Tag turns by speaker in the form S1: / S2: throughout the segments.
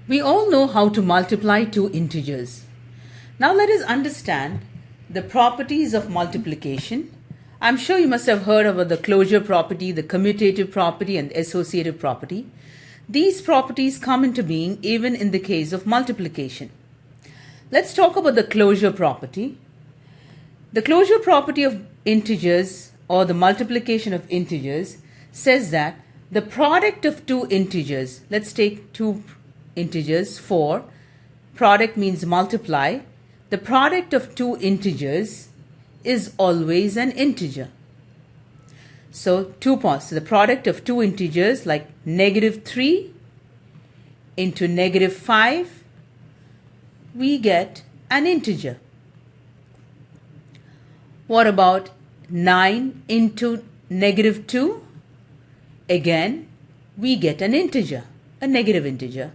S1: We all know how to multiply two integers. Now let us understand the properties of multiplication. I'm sure you must have heard about the closure property, the commutative property, and the associative property. These properties come into being even in the case of multiplication. Let's talk about the closure property. The closure property of integers, or the multiplication of integers, says that the product of two integers, let's take two integers, 4, product means multiply, the product of two integers is always an integer. So 2 points, so the product of two integers like -3 into -5, we get an integer. What about 9 into -2? Again, we get an integer, a negative integer.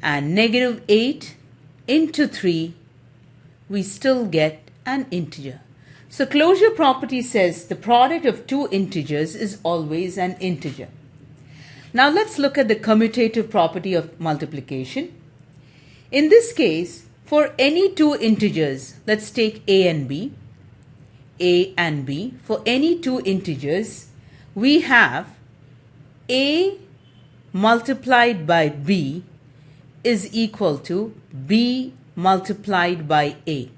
S1: And -8 into 3, we still get an integer. So closure property says the product of two integers is always an integer. Now let's look at the commutative property of multiplication. In this case, for any two integers, let's take a and b, for any two integers, we have a multiplied by b is equal to b multiplied by a.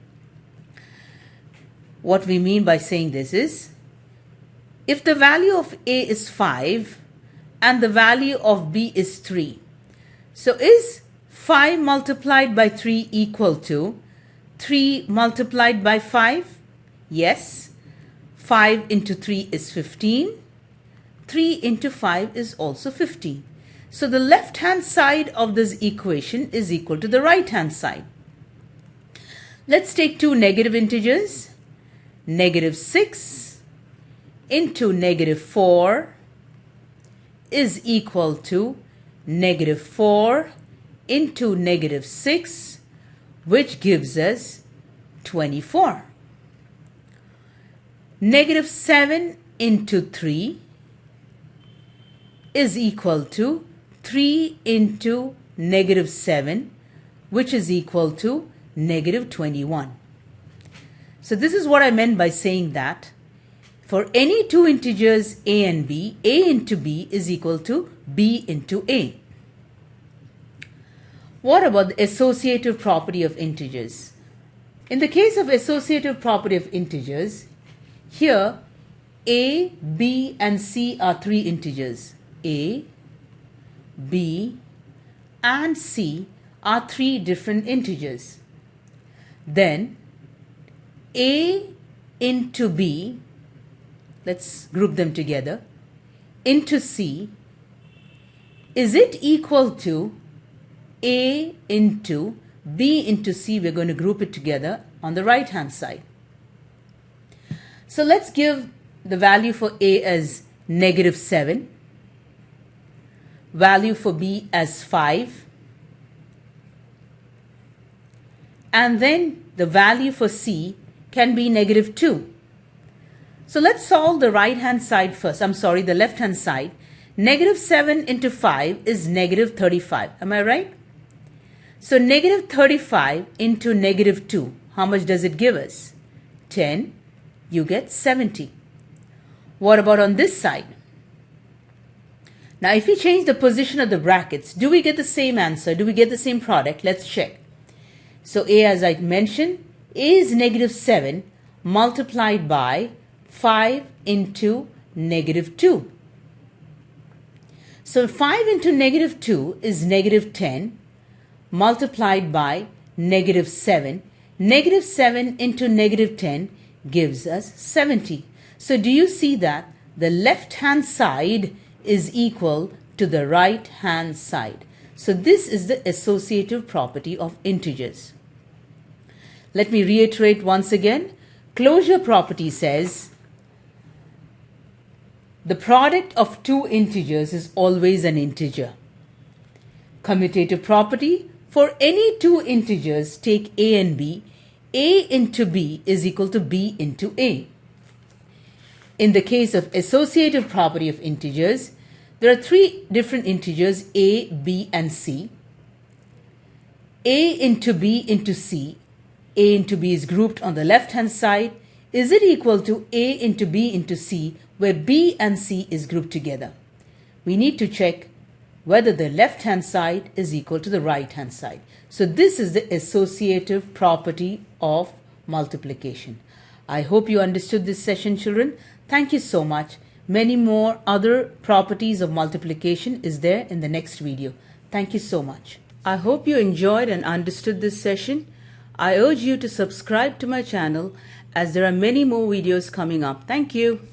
S1: What we mean by saying this is, if the value of a is 5 and the value of b is 3, so is 5 multiplied by 3 equal to 3 multiplied by 5? Yes. 5 into 3 is 15. 3 into 5 is also 15. So the left hand side of this equation is equal to the right hand side. Let's take two negative integers. -6 into -4 is equal to -4 into -6, which gives us 24. -7 into 3 is equal to 3 into -7, which is equal to -21. So this is what I meant by saying that for any two integers a and b, a into b is equal to b into a. What about the associative property of integers? In the case of associative property of integers, here a, b, and c are three integers. A, b, and c are three different integers. Then a into b, let's group them together, into c, is it equal to a into b into c? We're going to group it together on the right hand side. So let's give the value for a as -7, value for b as 5, and then the value for c can be -2. So let's solve the right hand side first. The left hand side. -7 into 5 is -35. Am I right? So -35 into -2, how much does it give us? 10. You get 70. What about on this side? Now if we change the position of the brackets, do we get the same answer? Do we get the same product? Let's check. So a, as I mentioned, is -7 multiplied by 5 into -2. So 5 into -2 is -10 multiplied by -7. -7 into -10 gives us 70. So do you see that the left hand side is equal to the right hand side? So this is the associative property of integers. Let me reiterate once again. Closure property says the product of two integers is always an integer. Commutative property, for any two integers, take a and b, a into b is equal to b into a. In the case of associative property of integers, there are three different integers a, b, and c. A into B into C, A into B is grouped on the left hand side, is it equal to A into B into C, where B and C is grouped together? We need to check whether the left hand side is equal to the right hand side. So this is the associative property of multiplication. I hope you understood this session, children. Thank you so much. Many more other properties of multiplication is there in the next video. Thank you so much. I hope you enjoyed and understood this session. I urge you to subscribe to my channel as there are many more videos coming up. Thank you.